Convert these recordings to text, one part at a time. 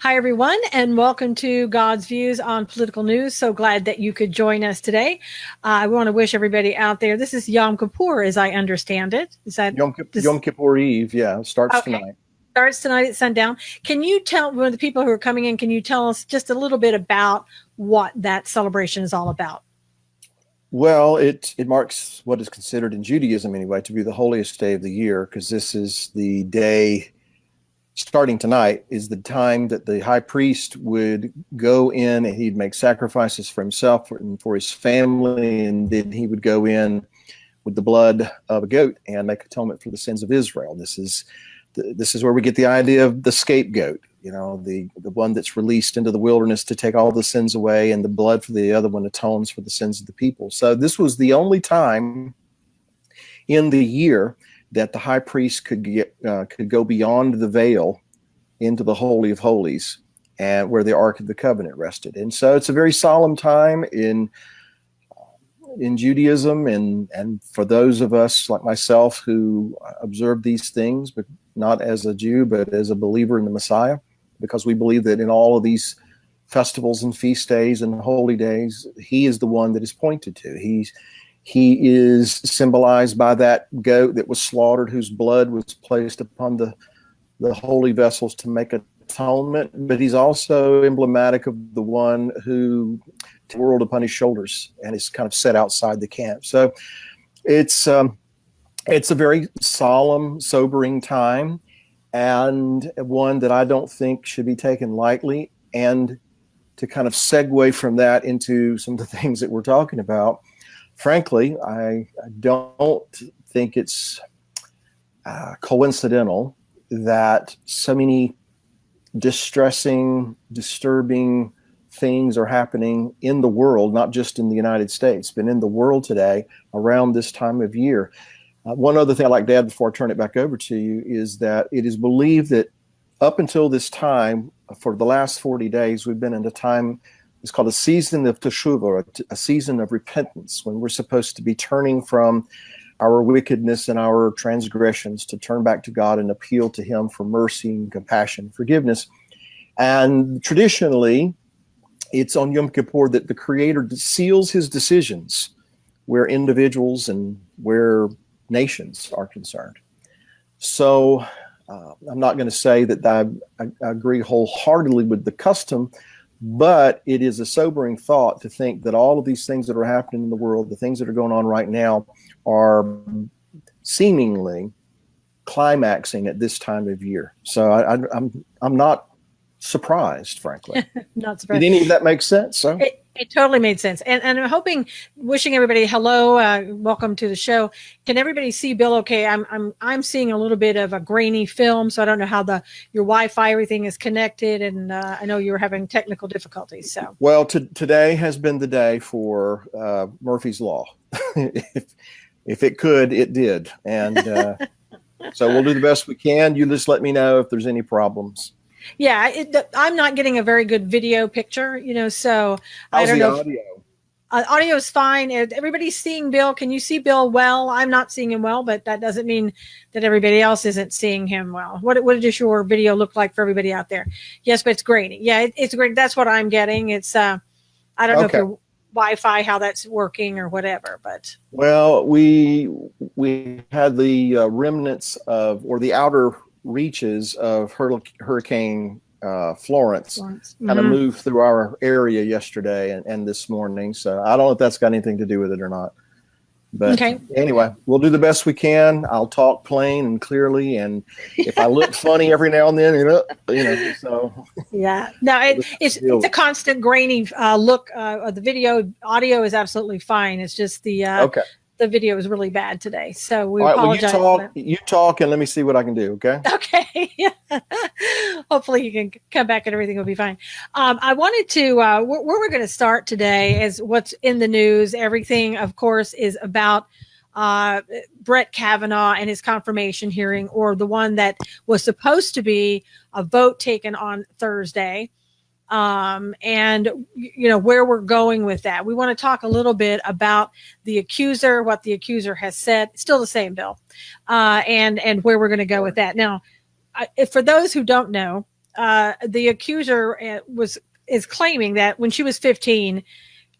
Hi, everyone, and welcome to God's Views on Political News. So glad that you could join us today. I want to wish everybody out there, this is Yom Kippur, as I understand it. Is that Yom Kippur Eve? Yeah, starts tonight. Starts tonight at sundown. Can you tell one of the people who are coming in, can you tell us just a little bit about what that celebration is all about? Well, it marks what is considered in Judaism anyway to be the holiest day of the year, because this is the day, starting tonight, is the time that the high priest would go in and he'd make sacrifices for himself and for his family, and then he would go in with the blood of a goat and make atonement for the sins of Israel. This is where we get the idea of the scapegoat, the one that's released into the wilderness to take all the sins away, and the blood for the other one atones for the sins of the people. So this was the only time in the year that the high priest could go beyond the veil into the Holy of Holies, and where the Ark of the Covenant rested. And so it's a very solemn time in Judaism, and for those of us like myself who observe these things, but not as a Jew, but as a believer in the Messiah, because we believe that in all of these festivals and feast days and holy days, he is the one that is pointed to. He is symbolized by that goat that was slaughtered, whose blood was placed upon the holy vessels to make atonement, but he's also emblematic of the one who took the world upon his shoulders and is kind of set outside the camp. So it's a very solemn, sobering time, and one that I don't think should be taken lightly. And to kind of segue from that into some of the things that we're talking about, frankly, I don't think it's coincidental that so many distressing, disturbing things are happening in the world, not just in the United States, but in the world today around this time of year. One other thing I'd like to add before I turn it back over to you is that it is believed that up until this time, for the last 40 days, we've been in a time, it's called a season of teshuvah, a season of repentance, when we're supposed to be turning from our wickedness and our transgressions to turn back to God and appeal to him for mercy and compassion and forgiveness. And traditionally, it's on Yom Kippur that the Creator seals his decisions where individuals and where nations are concerned. So I'm not going to say that I agree wholeheartedly with the custom, but it is a sobering thought to think that all of these things that are happening in the world, the things that are going on right now, are seemingly climaxing at this time of year. So I'm not surprised, frankly. Not surprised. Did any of that make sense? So it totally made sense. And I'm wishing everybody hello, welcome to the show. Can everybody see Bill okay? I'm seeing a little bit of a grainy film, so I don't know how your Wi-Fi, everything is connected, and I know you were having technical difficulties. So well, today has been the day for Murphy's Law. If it could, it did. And so we'll do the best we can. You just let me know if there's any problems. Yeah, I'm not getting a very good video picture, so I don't know. Audio? Audio is fine. Everybody's seeing Bill. Can you see Bill well? I'm not seeing him well, but that doesn't mean that everybody else isn't seeing him well. What does your video look like for everybody out there? Yes, but it's great. Yeah, it's great. That's what I'm getting. It's I don't know if your Wi-Fi, how that's working or whatever, but well, we had the remnants of, or the outer reaches of Hurricane Florence kind of moved through our area yesterday and this morning. So I don't know if that's got anything to do with it or not. But anyway, we'll do the best we can. I'll talk plain and clearly, and if I look funny every now and then, so yeah. No, it's a constant grainy look of the video. Audio is absolutely fine. It's just the video is really bad today, so we apologize. Well, you talk, and let me see what I can do. Okay. Okay. Hopefully, you can come back and everything will be fine. I wanted to where we're going to start today is what's in the news. Everything, of course, is about Brett Kavanaugh and his confirmation hearing, or the one that was supposed to be a vote taken on Thursday. And where we're going with that. We want to talk a little bit about the accuser, what the accuser has said. Still the same, Bill, and where we're going to go with that. Now, for those who don't know, the accuser is claiming that when she was 15,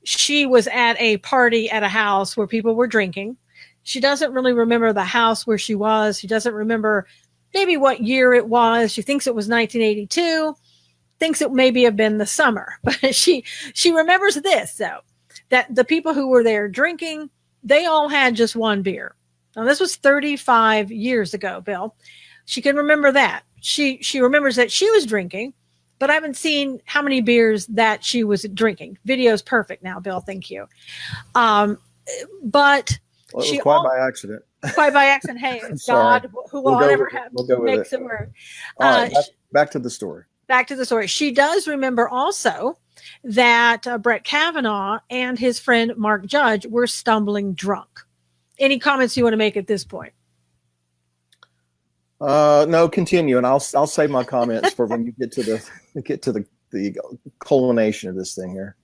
she was at a party at a house where people were drinking. She doesn't really remember the house where she was. She doesn't remember maybe what year it was. She thinks it was 1982, thinks it maybe have been the summer. But she remembers this, though, that the people who were there drinking, they all had just one beer. Now, this was 35 years ago, Bill. She can remember that. She remembers that she was drinking, but I haven't seen how many beers that she was drinking. Video's perfect now, Bill. Thank you. But well, it was quite by accident. Quite by accident. Hey, it's God who will never makes it work. All right, back to the story. Back to the story. She does remember also that Brett Kavanaugh and his friend Mark Judge were stumbling drunk. Any comments you want to make at this point? No, continue, and I'll save my comments for when you get to the culmination of this thing here.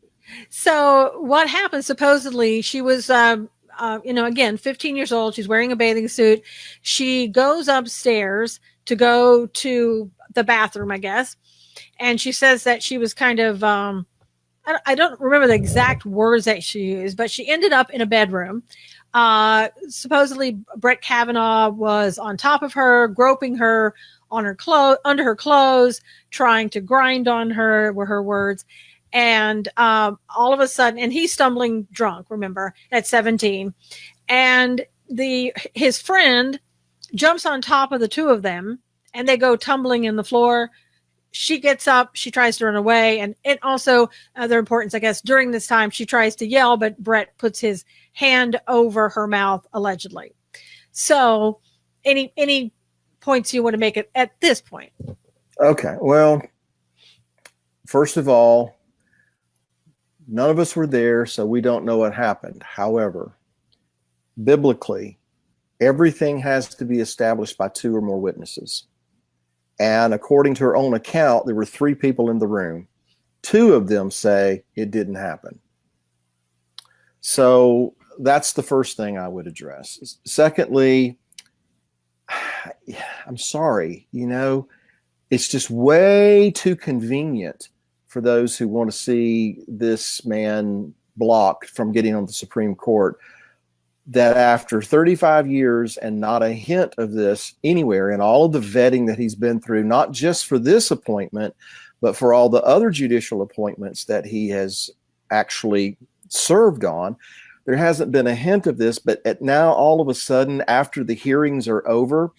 So what happened? Supposedly, she was, again, 15 years old. She's wearing a bathing suit. She goes upstairs to go to the bathroom, I guess, and she says that she was kind of, I don't remember the exact words that she used, but she ended up in a bedroom. Supposedly Brett Kavanaugh was on top of her, groping her on her under her clothes, trying to grind on her, were her words. And all of a sudden, and he's stumbling drunk, remember, at 17. And his friend jumps on top of the two of them, and they go tumbling in the floor. She gets up, she tries to run away. And also, other importance, I guess, during this time, she tries to yell, but Brett puts his hand over her mouth, allegedly. So any points you want to make at this point? Okay. Well, first of all, none of us were there, so we don't know what happened. However, biblically, everything has to be established by two or more witnesses. And according to her own account, there were three people in the room. Two of them say it didn't happen. So that's the first thing I would address. Secondly, I'm sorry, it's just way too convenient for those who want to see this man blocked from getting on the Supreme Court, that after 35 years and not a hint of this anywhere in all of the vetting that he's been through, not just for this appointment, but for all the other judicial appointments that he has actually served on, there hasn't been a hint of this. But now all of a sudden, after the hearings are over,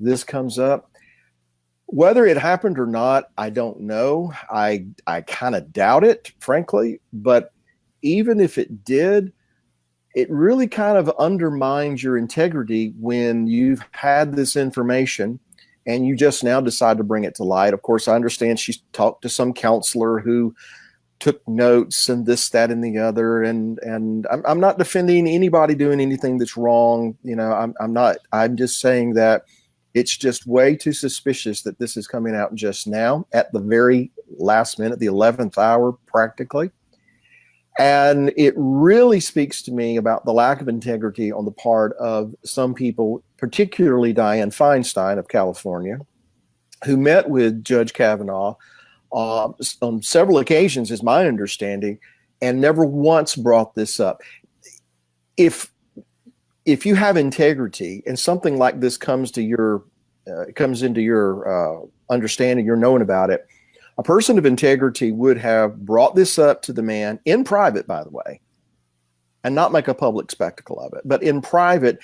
this comes up. Whether it happened or not, I don't know. I kind of doubt it, frankly. But even if it did, it really kind of undermines your integrity when you've had this information and you just now decide to bring it to light. Of course, I understand she's talked to some counselor who took notes and this, that, and the other. And I'm not defending anybody doing anything that's wrong. I'm not. I'm just saying that it's just way too suspicious that this is coming out just now at the very last minute, the 11th hour, practically. And it really speaks to me about the lack of integrity on the part of some people, particularly Dianne Feinstein of California, who met with Judge Kavanaugh on several occasions, is my understanding, and never once brought this up. If you have integrity and something like this comes into your understanding, you're knowing about it, a person of integrity would have brought this up to the man in private, by the way, and not make a public spectacle of it, but in private,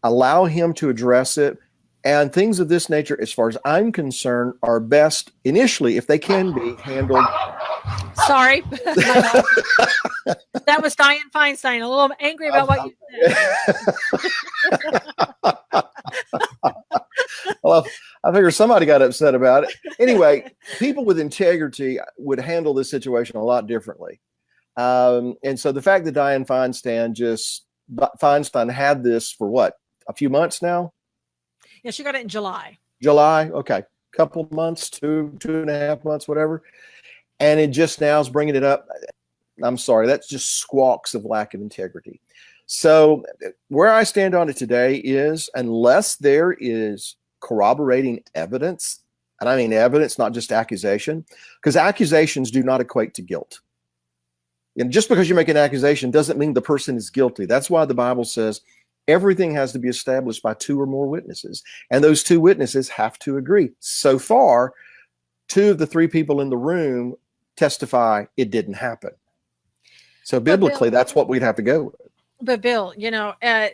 allow him to address it. And things of this nature, as far as I'm concerned, are best initially, if they can be, handled. Sorry. That was Dianne Feinstein, a little angry about what you said. Well, I figure somebody got upset about it. Anyway, people with integrity would handle this situation a lot differently. And so the fact that Dianne Feinstein had this for what, a few months now? Yeah, she got it in July. Okay. Couple months, two and a half months, whatever. And it just now is bringing it up. I'm sorry, that's just squawks of lack of integrity. So where I stand on it today is, unless there is corroborating evidence, and I mean evidence, not just accusation, because accusations do not equate to guilt. And just because you make an accusation doesn't mean the person is guilty. That's why the Bible says everything has to be established by 2 or more witnesses. And those 2 witnesses have to agree. So far, 2 of the 3 people in the room testify it didn't happen. So biblically, that's what we'd have to go with. But Bill, I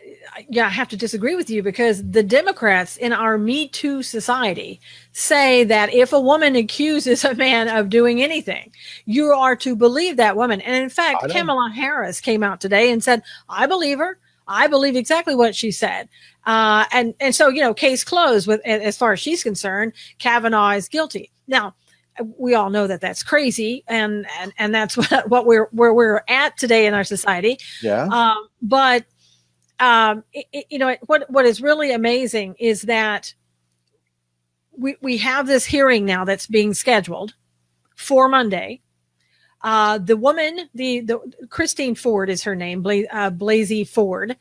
have to disagree with you, because the Democrats in our Me Too society say that if a woman accuses a man of doing anything, you are to believe that woman. And in fact, Kamala Harris came out today and said, I believe her. I believe exactly what she said. And so, case closed as far as she's concerned. Kavanaugh is guilty. Now, we all know that that's crazy, and that's where we're at today in our society. Yeah. What is really amazing is that we have this hearing now that's being scheduled for Monday. The woman, the Christine Ford is her name, Blasey Ford.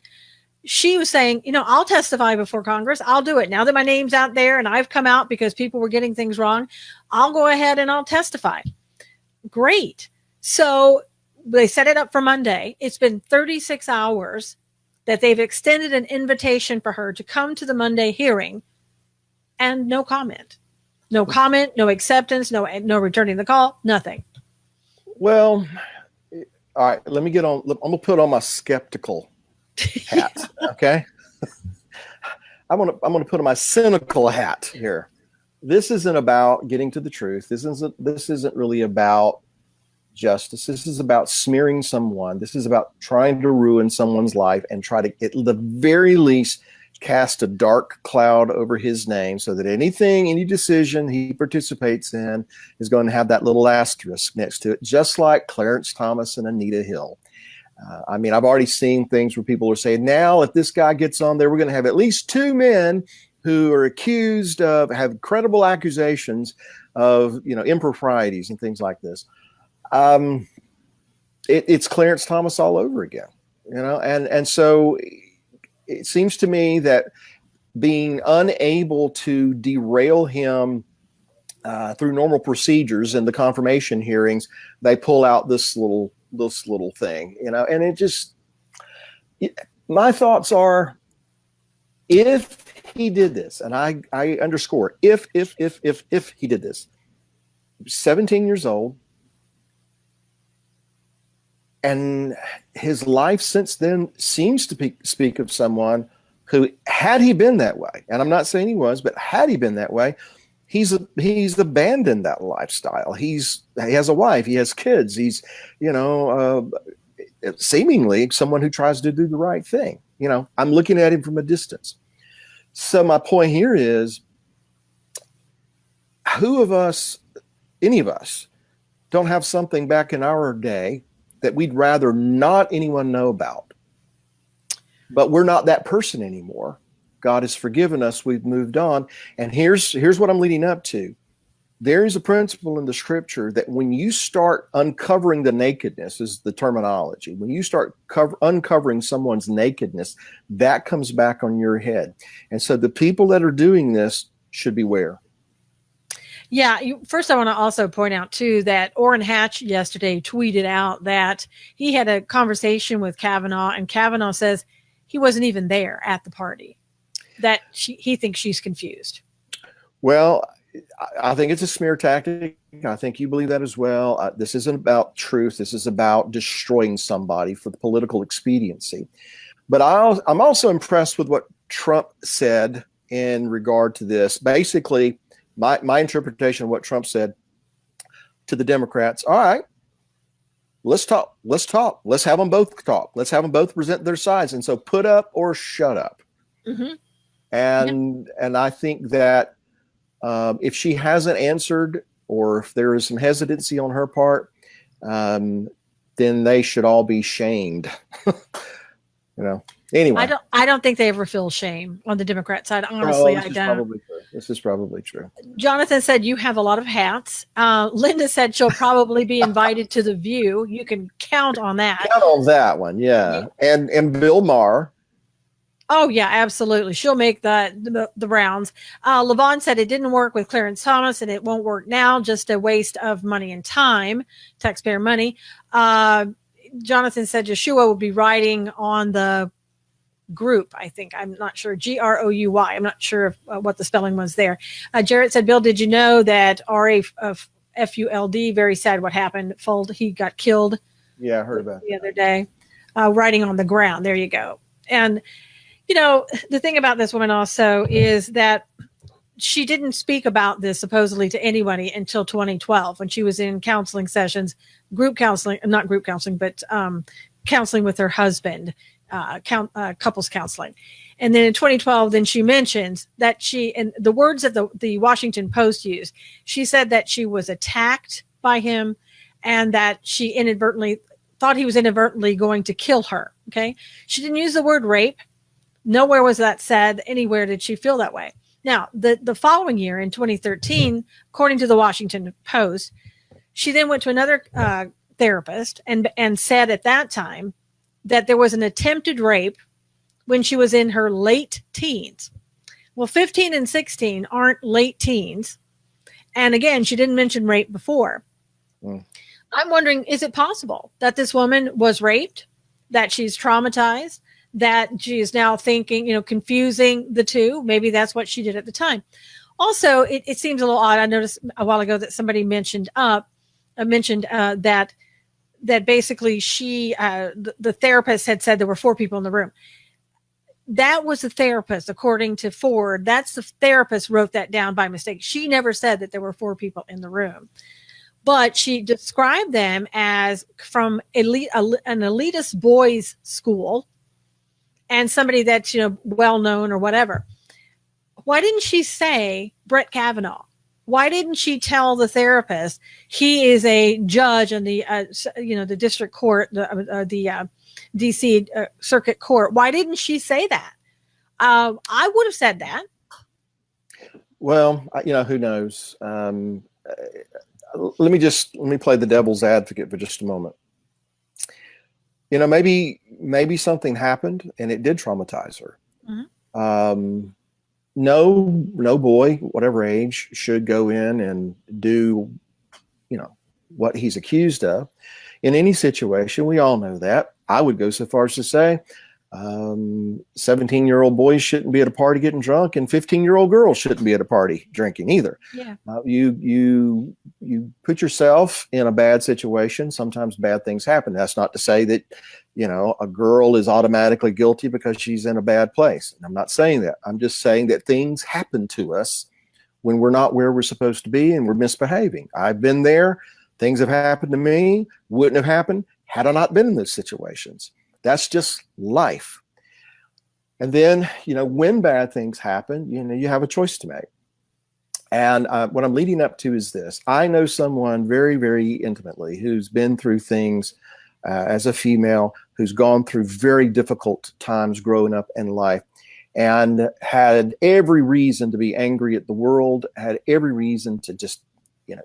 She was saying, I'll testify before Congress. I'll do it. Now that my name's out there and I've come out because people were getting things wrong, I'll go ahead and I'll testify. Great. So they set it up for Monday. It's been 36 hours that they've extended an invitation for her to come to the Monday hearing, and no comment. No comment, no acceptance, no returning the call, nothing. Well, all right, let me get on. I'm going to put on my skeptical hat. Okay. I'm gonna put on my cynical hat here. This isn't about getting to the truth. This isn't really about justice. This is about smearing someone. This is about trying to ruin someone's life and try to, at the very least, cast a dark cloud over his name, so that any decision he participates in is going to have that little asterisk next to it, just like Clarence Thomas and Anita Hill. I've already seen things where people are saying, now if this guy gets on there, we're going to have at least 2 men who are accused of, have credible accusations of, improprieties and things like this. It's Clarence Thomas all over again, and so it seems to me that being unable to derail him through normal procedures in the confirmation hearings, they pull out this little thing, and it just, my thoughts are, if he did this, and I underscore, if he did this, 17 years old, and his life since then seems to speak of someone who, had he been that way, and I'm not saying he was, but had he been that way, he's abandoned that lifestyle. He has a wife, he has kids, he's, seemingly someone who tries to do the right thing. I'm looking at him from a distance. So my point here is, any of us don't have something back in our day that we'd rather not anyone know about, but we're not that person anymore. God has forgiven us. We've moved on. And here's what I'm leading up to. There is a principle in the scripture that when you start uncovering the nakedness, is the terminology. When you start uncovering someone's nakedness, that comes back on your head. And so the people that are doing this should beware. Yeah. First, I want to also point out, too, that Orrin Hatch yesterday tweeted out that he had a conversation with Kavanaugh, and Kavanaugh says he wasn't even there at the party, that he thinks she's confused. Well, I think it's a smear tactic. I think you believe that as well. This isn't about truth. This is about destroying somebody for the political expediency. But I'm also impressed with what Trump said in regard to this. Basically, my interpretation of what Trump said to the Democrats: all right, let's talk. Let's have them both talk. Let's have them both present their sides. And so put up or shut up. Mm-hmm. And I think that if she hasn't answered, or if there is some hesitancy on her part, then they should all be shamed. Anyway, I don't think they ever feel shame on the Democrat side. Honestly, I don't. This is probably true. Jonathan said you have a lot of hats. Linda said she'll probably be invited to The View. You can count on that. Count on that one, yeah. And Bill Maher. Oh yeah, absolutely. She'll make the rounds. Levon said it didn't work with Clarence Thomas, and it won't work now. Just a waste of money and time, taxpayer money. Jonathan said Yeshua will be writing on the group. I think I'm not sure. Grouy. I'm not sure if, what the spelling was there. Jarrett said, Bill, did you know that RAFULD? Very sad what happened. Fold. He got killed. Yeah, I heard about the other day. Writing on the ground. There you go. And the thing about this woman also is that she didn't speak about this supposedly to anybody until 2012 when she was in counseling sessions, not group counseling, but counseling with her husband, couples counseling. And then in 2012, then she mentions that and the words that the Washington Post used, she said that she was attacked by him and that she inadvertently thought he was inadvertently going to kill her. Okay. She didn't use the word rape. Nowhere was that said. Anywhere did she feel that way. Now, the following year in 2013, according to the Washington Post, she then went to another therapist and said at that time that there was an attempted rape when she was in her late teens. Well, 15 and 16 aren't late teens. And again, she didn't mention rape before. I'm wondering, is it possible that this woman was raped, that she's traumatized, that she is now thinking, confusing the two? Maybe that's what she did at the time. Also, it seems a little odd. I noticed a while ago that somebody mentioned that basically the therapist had said there were 4 people in the room. That was the therapist, according to Ford. That's the therapist wrote that down by mistake. She never said that there were 4 people in the room. But she described them as from an elitist boys' school and somebody that's, well known or whatever. Why didn't she say Brett Kavanaugh? Why didn't she tell the therapist he is a judge in the the district court, the DC circuit court? Why didn't she say that? I would have said that. Well, who knows? Let me play the devil's advocate for just a moment. Maybe something happened and it did traumatize her. Mm-hmm. No boy, whatever age, should go in and do, what he's accused of in any situation. We all know that. I would go so far as to say 17-year-old boys shouldn't be at a party getting drunk, and 15-year-old girls shouldn't be at a party drinking either. Yeah. You put yourself in a bad situation. Sometimes bad things happen. That's not to say that, a girl is automatically guilty because she's in a bad place. And I'm not saying that. I'm just saying that things happen to us when we're not where we're supposed to be and we're misbehaving. I've been there. Things have happened to me. Wouldn't have happened had I not been in those situations. That's just life. And then, when bad things happen, you have a choice to make. And what I'm leading up to is this. I know someone very, very intimately who's been through things as a female, who's gone through very difficult times growing up in life and had every reason to be angry at the world, had every reason to just,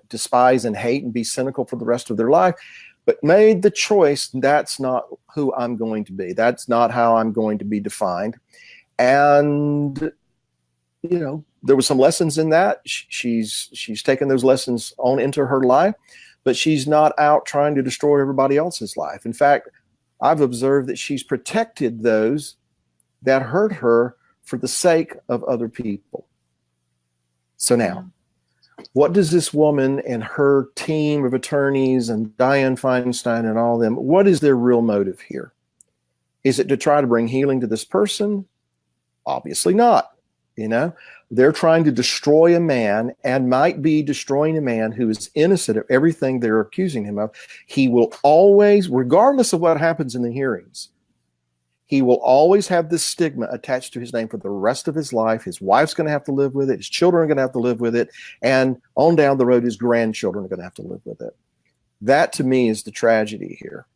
despise and hate and be cynical for the rest of their life, but made the choice, that's not who I'm going to be. That's not how I'm going to be defined. And, there were some lessons in that. She's taken those lessons on into her life, but she's not out trying to destroy everybody else's life. In fact, I've observed that she's protected those that hurt her for the sake of other people. So now, what does this woman and her team of attorneys and Dianne Feinstein and all them, what is their real motive here? Is it to try to bring healing to this person? Obviously not. They're trying to destroy a man and might be destroying a man who is innocent of everything they're accusing him of. He will always, regardless of what happens in the hearings, he will always have this stigma attached to his name for the rest of his life. His wife's going to have to live with it. His children are going to have to live with it. And on down the road, his grandchildren are going to have to live with it. That, to me, is the tragedy here.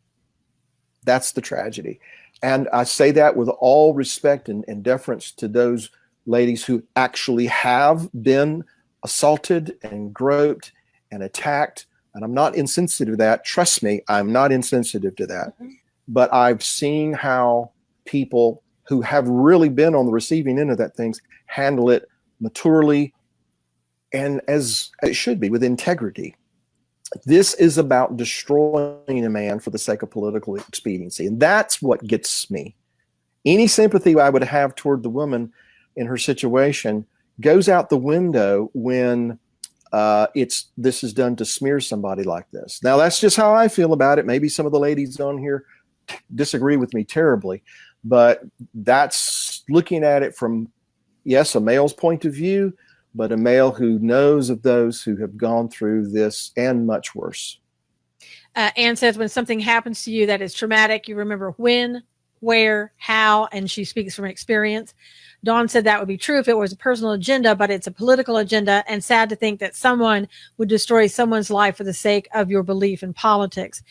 That's the tragedy. And I say that with all respect and deference to those ladies who actually have been assaulted and groped and attacked. And I'm not insensitive to that. Trust me, I'm not insensitive to that. Mm-hmm. But I've seen how people who have really been on the receiving end of that things handle it maturely and as it should be, with integrity. This is about destroying a man for the sake of political expediency. And that's what gets me. Any sympathy I would have toward the woman in her situation goes out the window when this is done to smear somebody like this. Now, that's just how I feel about it. Maybe some of the ladies on here disagree with me terribly, but that's looking at it from, yes, a male's point of view, but a male who knows of those who have gone through this and much worse. Anne says, when something happens to you that is traumatic, you remember when, where, how, and she speaks from experience. Dawn said that would be true if it was a personal agenda, but it's a political agenda, and sad to think that someone would destroy someone's life for the sake of your belief in politics.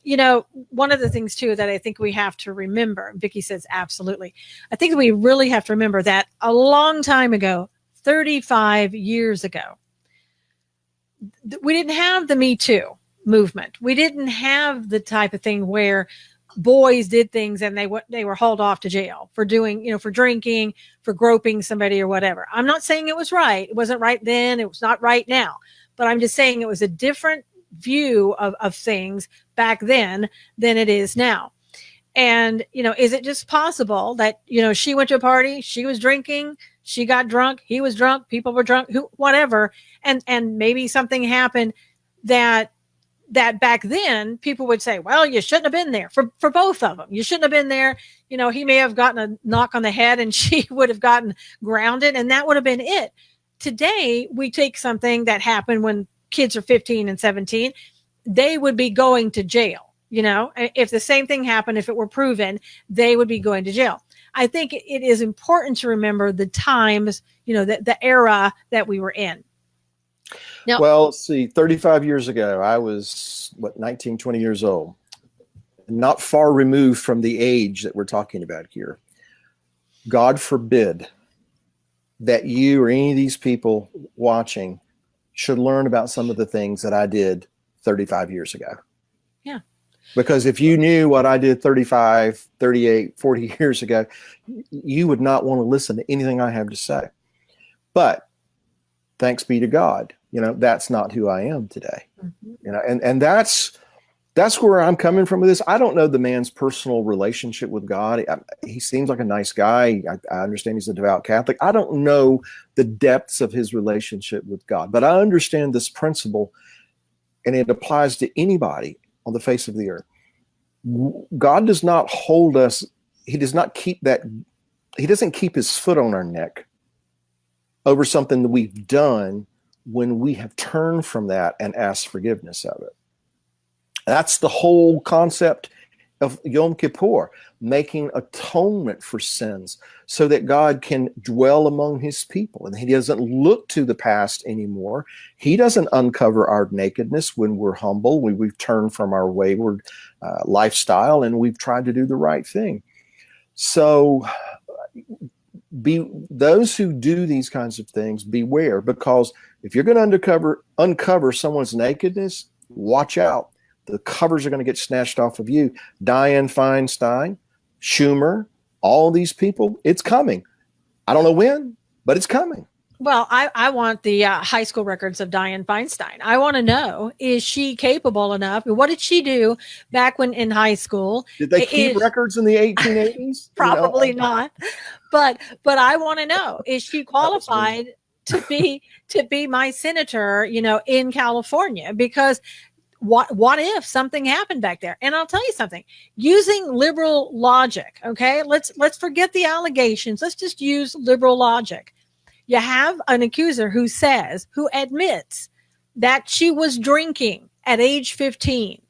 You know, one of the things, too, that I think we have to remember, Vicki says absolutely, I think we really have to remember that a long time ago, 35 years ago, we didn't have the Me Too movement. We didn't have the type of thing where boys did things and they were hauled off to jail for doing, you know, for drinking, for groping somebody or whatever. I'm not saying it was right. It wasn't right then. It was not right now. But I'm just saying it was a different view of things back then than it is now. And, you know, is it just possible that, you know, she went to a party, she was drinking, she got drunk, he was drunk, people were drunk, whatever. And maybe something happened that back then people would say, well, you shouldn't have been there for both of them. You shouldn't have been there. You know, he may have gotten a knock on the head and she would have gotten grounded, and that would have been it. Today, we take something that happened when kids are 15 and 17, they would be going to jail. You know, if the same thing happened, if it were proven, they would be going to jail. I think it is important to remember the times, you know, the era that we were in. Now, well, let's see, 35 years ago, I was, 19, 20 years old, not far removed from the age that we're talking about here. God forbid that you or any of these people watching should learn about some of the things that I did 35 years ago. Yeah. Because if you knew what I did 35, 38, 40 years ago, you would not want to listen to anything I have to say. But thanks be to God, you know, that's not who I am today. Mm-hmm. You know, and that's where I'm coming from with this. I don't know the man's personal relationship with God. He seems like a nice guy. I understand he's a devout Catholic. I don't know the depths of his relationship with God, but I understand this principle, and it applies to anybody on the face of the earth. God does not hold us. He does not keep that. He doesn't keep his foot on our neck over something that we've done when we have turned from that and asked forgiveness of it. That's the whole concept of Yom Kippur, making atonement for sins so that God can dwell among his people. And he doesn't look to the past anymore. He doesn't uncover our nakedness when we're humble, when we've turned from our wayward lifestyle and we've tried to do the right thing. So those who do these kinds of things, beware, because if you're going to uncover someone's nakedness, watch out. The covers are going to get snatched off of you. Dianne Feinstein, Schumer, all these people, it's coming. I don't know when, but it's coming. Well, I want the high school records of Dianne Feinstein. I want to know, is she capable enough? What did she do back when in high school? Did they keep records in the 1880s? Probably not. But I want to know, is she qualified to be my senator, you know, in California? Because what if something happened back there? And I'll tell you something, using liberal logic, okay, let's forget the allegations. Let's just use liberal logic. You have an accuser who admits that she was drinking at age 15.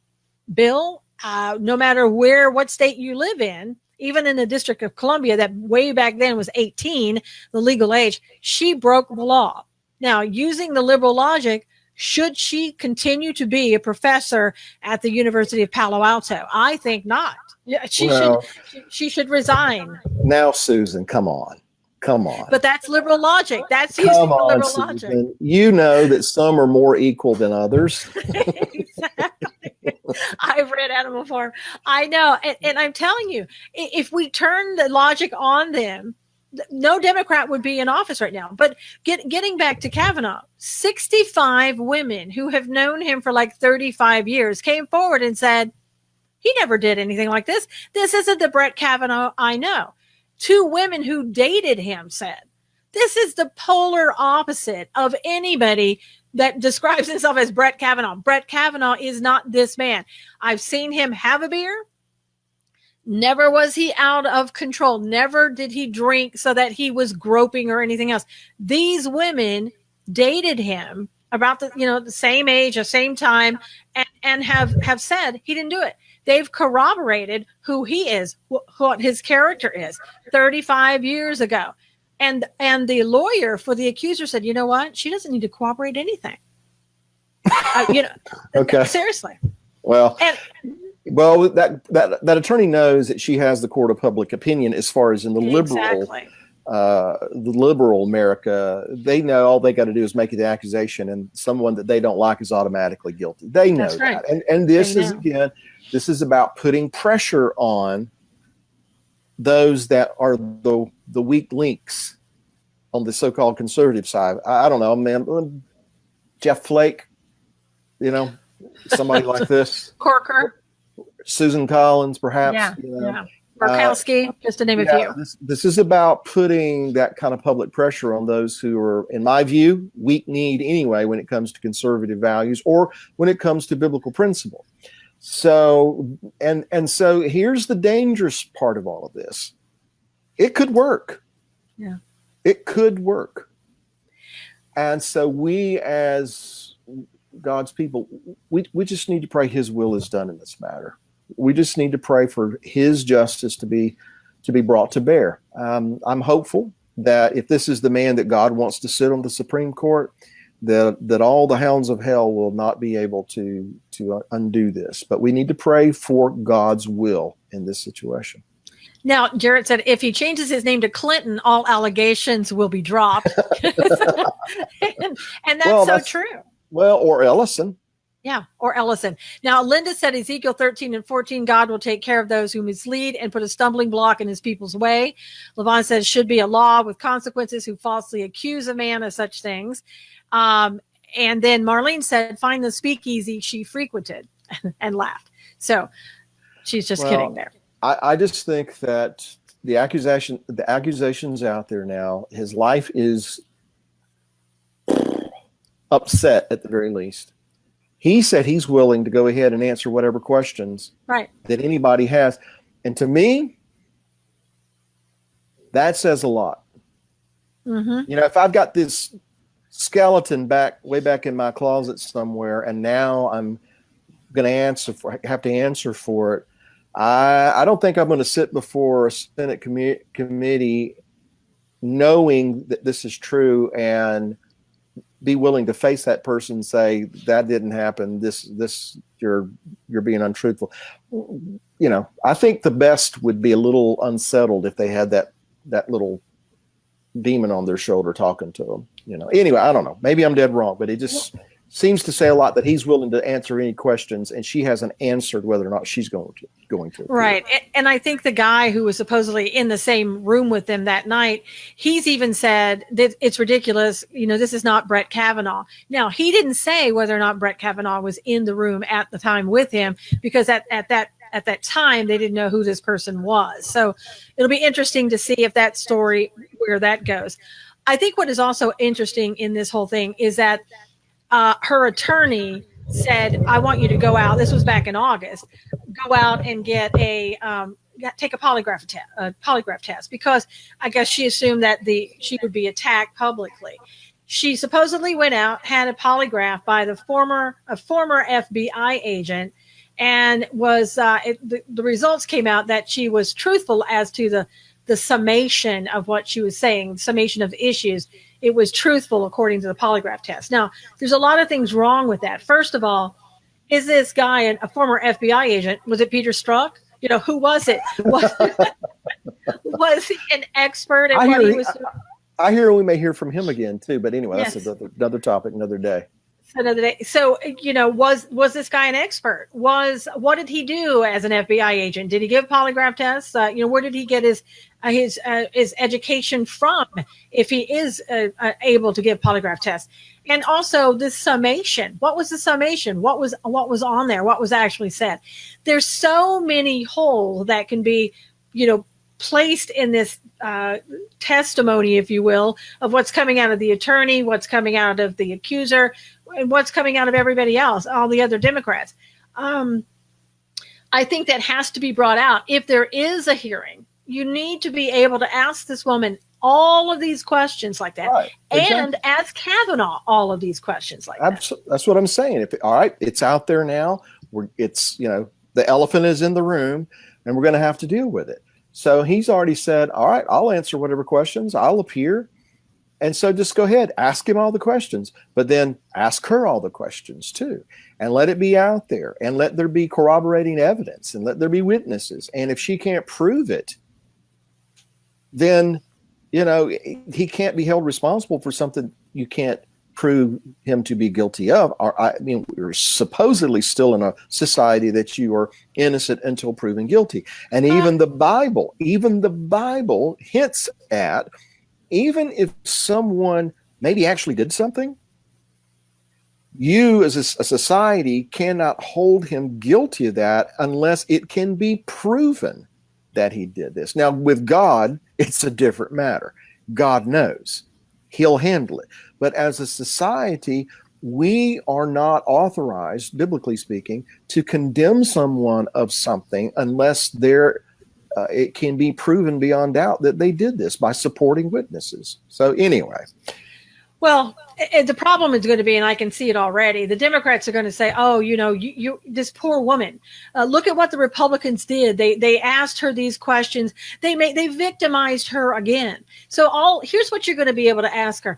Bill, no matter what state you live in, even in the District of Columbia, that way back then was 18, the legal age, she broke the law. Now, using the liberal logic, should she continue to be a professor at the University of Palo Alto? I think not. She should resign. Now, Susan, come on. But that's liberal logic. That's using the liberal logic. You know that some are more equal than others. Exactly. I've read animal farm. I know. And I'm telling you, if we turn the logic on them, no Democrat would be in office right now. But getting back to Kavanaugh, 65 women who have known him for like 35 years came forward and said, he never did anything like this. This isn't the Brett Kavanaugh I know. 2 women who dated him said, this is the polar opposite of anybody that describes himself as Brett Kavanaugh. Brett Kavanaugh is not this man. I've seen him have a beer. Never was he out of control. Never did he drink so that he was groping or anything else. These women dated him about the same age, the same time, and have said he didn't do it. They've corroborated who he is, what his character is 35 years ago. And the lawyer for the accuser said, you know what? She doesn't need to cooperate anything. Okay. Seriously. Well, that attorney knows that she has the court of public opinion as far as in the liberal America. They know all they got to do is make the accusation, and someone that they don't like is automatically guilty. They know that. Right. And this is about putting pressure on those that are the weak links on the so-called conservative side. I don't know, man. Jeff Flake, somebody like this. Corker. Susan Collins, perhaps. Yeah. Murkowski, just to name a few. This is about putting that kind of public pressure on those who are, in my view, weak-kneed anyway when it comes to conservative values or when it comes to biblical principle. So, and so here's the dangerous part of all of this. It could work. Yeah. It could work. And so we as God's people, we just need to pray his will is done in this matter. We just need to pray for his justice to be brought to bear. I'm hopeful that if this is the man that God wants to sit on the Supreme Court, that all the hounds of hell will not be able to undo this. But we need to pray for God's will in this situation. Now, Jared said if he changes his name to Clinton, all allegations will be dropped. and that's true. Well, or Ellison. Yeah, or Ellison. Now, Linda said Ezekiel 13 and 14, God will take care of those who mislead and put a stumbling block in his people's way. Levon says should be a law with consequences who falsely accuse a man of such things. And then Marlene said, find the speakeasy she frequented and laughed. So she's just kidding there. I just think that the accusations out there now, his life is upset at the very least. He said he's willing to go ahead and answer whatever questions that anybody has. And to me, that says a lot. Mm-hmm. If I've got this skeleton way back in my closet somewhere, and now I'm going to have to answer for it, I don't think I'm going to sit before a Senate committee knowing that this is true and be willing to face that person and say that didn't happen. This you're being untruthful. I think the best would be a little unsettled if they had that little demon on their shoulder talking to them. Anyway, I don't know. Maybe I'm dead wrong, but it just seems to say a lot that he's willing to answer any questions, and she hasn't answered whether or not she's going to. Right. And I think the guy who was supposedly in the same room with them that night, he's even said that it's ridiculous. This is not Brett Kavanaugh. Now, he didn't say whether or not Brett Kavanaugh was in the room at the time with him, because at that time, they didn't know who this person was. So it'll be interesting to see if that story, where that goes. I think what is also interesting in this whole thing is that her attorney said, I want you to go out. This was back in August. Go out and take a polygraph test, because I guess she assumed that she would be attacked publicly. She supposedly went out, had a polygraph by a former FBI agent, and was the results came out that she was truthful as to the summation of what she was saying, summation of issues. It was truthful according to the polygraph test. Now, there's a lot of things wrong with that. First of all, is this guy a former FBI agent? Was it Peter Strzok? Who was it? Was he an expert at what he was doing? I hear we may hear from him again too, but anyway, yes. That's another topic, another day. another day. So, was this guy an expert? What did he do as an FBI agent? Did he give polygraph tests? Where did he get his education from? If he is able to give polygraph tests, and also this summation. What was the summation? What was on there? What was actually said? There's so many holes that can be, placed in this testimony, if you will, of what's coming out of the attorney, what's coming out of the accuser, and what's coming out of everybody else, all the other Democrats. I think that has to be brought out. If there is a hearing, you need to be able to ask this woman all of these questions like that, right, exactly. And ask Kavanaugh all of these questions like that. That's what I'm saying. All right, it's out there now. The elephant is in the room, and we're going to have to deal with it. So he's already said, all right, I'll answer whatever questions. I'll appear. And so just go ahead, ask him all the questions, but then ask her all the questions too. And let it be out there, and let there be corroborating evidence, and let there be witnesses. And if she can't prove it, then, he can't be held responsible for something you can't prove him to be guilty of. We're supposedly still in a society that you are innocent until proven guilty. And even the Bible hints at, even if someone maybe actually did something, you as a society cannot hold him guilty of that unless it can be proven that he did this. Now, with God, it's a different matter. God knows. He'll handle it. But as a society, we are not authorized, biblically speaking, to condemn someone of something unless it can be proven beyond doubt that they did this by supporting witnesses. So anyway. Well, the problem is going to be, and I can see it already, the Democrats are going to say, oh, you this poor woman, look at what the Republicans did. They asked her these questions. They victimized her again. So here's what you're going to be able to ask her.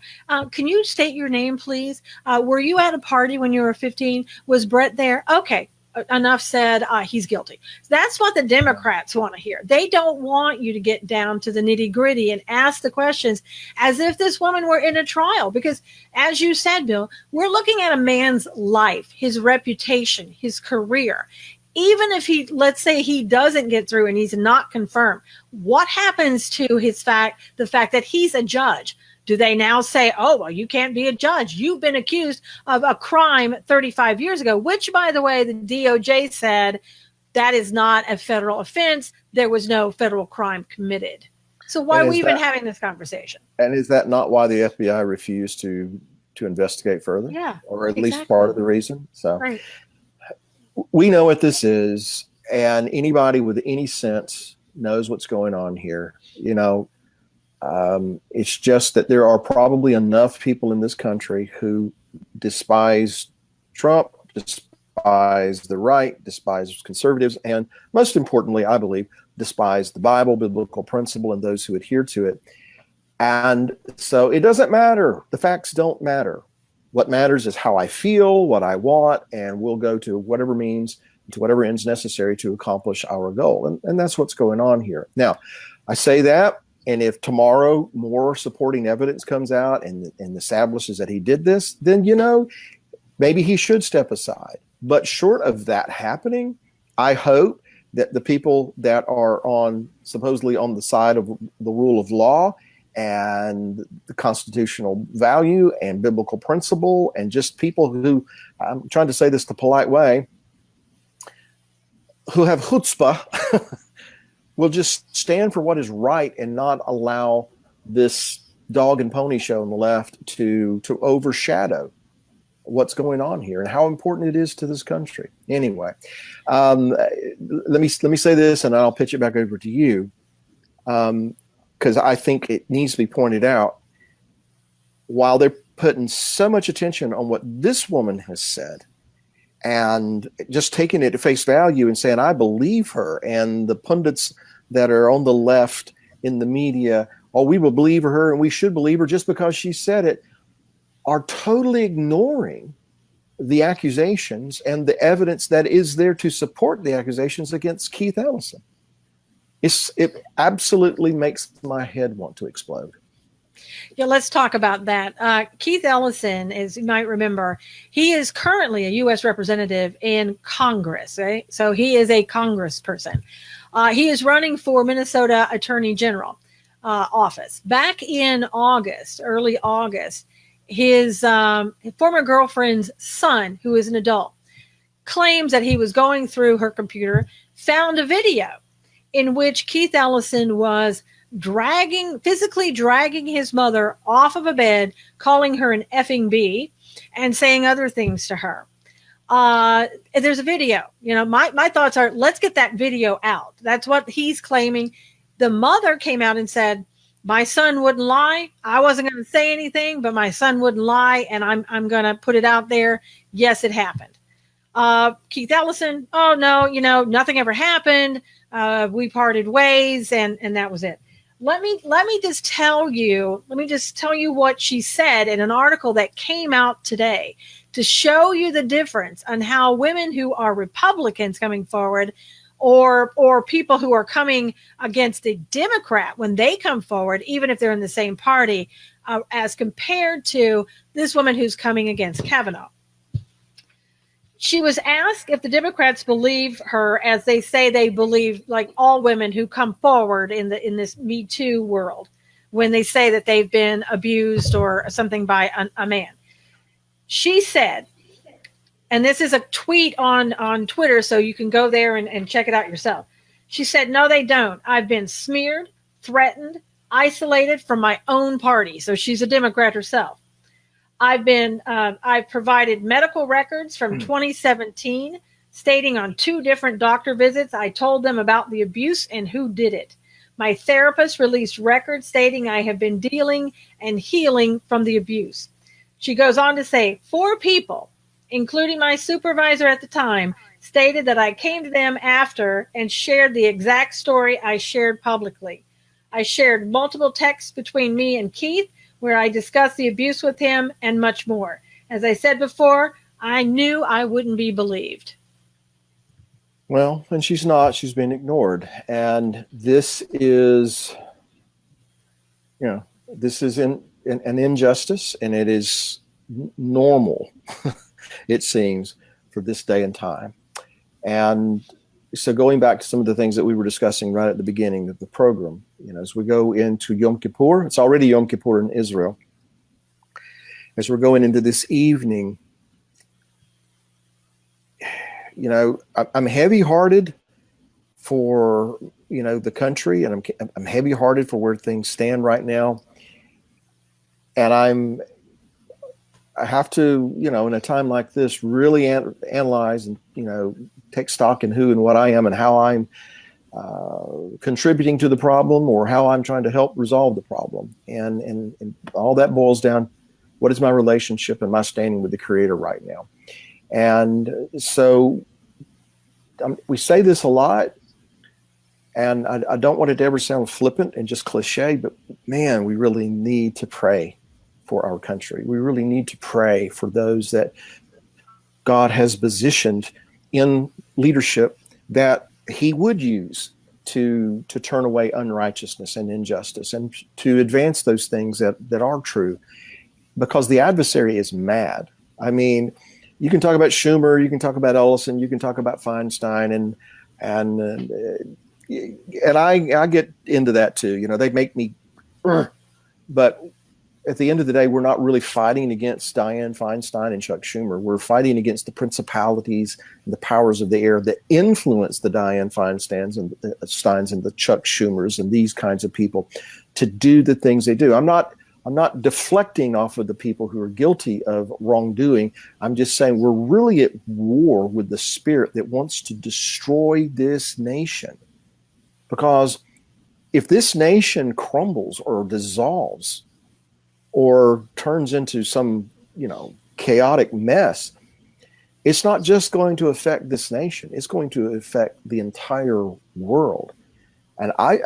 Can you state your name, please? Were you at a party when you were 15? Was Brett there? Okay. Enough said, he's guilty. That's what the Democrats want to hear. They don't want you to get down to the nitty gritty and ask the questions as if this woman were in a trial. Because as you said, Bill, we're looking at a man's life, his reputation, his career. Even if let's say he doesn't get through and he's not confirmed, what happens to the fact that he's a judge? Do they now say, oh, well, you can't be a judge. You've been accused of a crime 35 years ago, which, by the way, the DOJ said that is not a federal offense. There was no federal crime committed. So why are we even having this conversation? And is that not why the FBI refused to investigate further? Yeah. Or at least part of the reason? So right. We know what this is, and anybody with any sense knows what's going on here. It's just that there are probably enough people in this country who despise Trump, despise the right, despise conservatives, and most importantly, I believe, despise the Bible, biblical principle, and those who adhere to it. And so it doesn't matter. The facts don't matter. What matters is how I feel, what I want, and we'll go to whatever means, to whatever ends necessary to accomplish our goal. And that's what's going on here. Now, I say that, and if tomorrow more supporting evidence comes out and establishes that he did this, then, maybe he should step aside. But short of that happening, I hope that the people that are supposedly on the side of the rule of law and the constitutional value and biblical principle, and just people who, I'm trying to say this the polite way, who have chutzpah, will just stand for what is right and not allow this dog and pony show on the left to overshadow what's going on here and how important it is to this country. Anyway, let me say this, and I'll pitch it back over to you, because I think it needs to be pointed out. While they're putting so much attention on what this woman has said, and just taking it at face value and saying, I believe her, and the pundits that are on the left in the media, oh, we will believe her and we should believe her just because she said it, are totally ignoring the accusations and the evidence that is there to support the accusations against Keith Ellison. It absolutely makes my head want to explode. Yeah, let's talk about that. Keith Ellison, as you might remember, he is currently a U.S. representative in Congress. Right? So he is a congressperson. He is running for Minnesota Attorney General office. Back in August, early August, his former girlfriend's son, who is an adult, claims that he was going through her computer, found a video in which Keith Ellison was physically dragging his mother off of a bed, calling her an effing bee, and saying other things to her. There's a video. My thoughts are, let's get that video out. That's what he's claiming. The mother came out and said, my son wouldn't lie. I wasn't going to say anything, but my son wouldn't lie, and I'm going to put it out there. Yes, it happened. Keith Ellison, oh no, nothing ever happened. We parted ways, and that was it. Let me just tell you what she said in an article that came out today to show you the difference on how women who are Republicans coming forward or people who are coming against a Democrat when they come forward, even if they're in the same party, as compared to this woman who's coming against Kavanaugh. She was asked if the Democrats believe her, as they say they believe, like all women who come forward in this Me Too world, when they say that they've been abused or something by a man. She said, and this is a tweet on Twitter, so you can go there and check it out yourself. She said, no, they don't. I've been smeared, threatened, isolated from my own party. So she's a Democrat herself. I've provided medical records from 2017 stating on 2 different doctor visits, I told them about the abuse and who did it. My therapist released records stating I have been dealing and healing from the abuse. She goes on to say 4 people, including my supervisor at the time, stated that I came to them after and shared the exact story I shared publicly. I shared multiple texts between me and Keith where I discussed the abuse with him and much more. As I said before, I knew I wouldn't be believed. Well, and she's not. She's been ignored. And this is, this is an injustice, and it is normal, it seems, for this day and time. And so going back to some of the things that we were discussing right at the beginning of the program, as we go into Yom Kippur, it's already Yom Kippur in Israel. As we're going into this evening, I'm heavy-hearted for, the country, and I'm heavy-hearted for where things stand right now. And I have to, in a time like this, really analyze and, take stock in who and what I am and how I'm contributing to the problem or how I'm trying to help resolve the problem. And all that boils down, what is my relationship and my standing with the Creator right now? And so we say this a lot, and I don't want it to ever sound flippant and just cliche, but man, we really need to pray for our country. We really need to pray for those that God has positioned in leadership that He would use to turn away unrighteousness and injustice and to advance those things that are true, because the adversary is mad. I mean, you can talk about Schumer, you can talk about Ellison, you can talk about Feinstein, and I get into that too. They make me, but at the end of the day, we're not really fighting against Dianne Feinstein and Chuck Schumer. We're fighting against the principalities and the powers of the air that influence the Dianne Feinsteins and the Steins and the Chuck Schumers and these kinds of people to do the things they do. I'm not deflecting off of the people who are guilty of wrongdoing. I'm just saying we're really at war with the spirit that wants to destroy this nation. Because if this nation crumbles or dissolves or turns into some, chaotic mess, it's not just going to affect this nation. It's going to affect the entire world. And I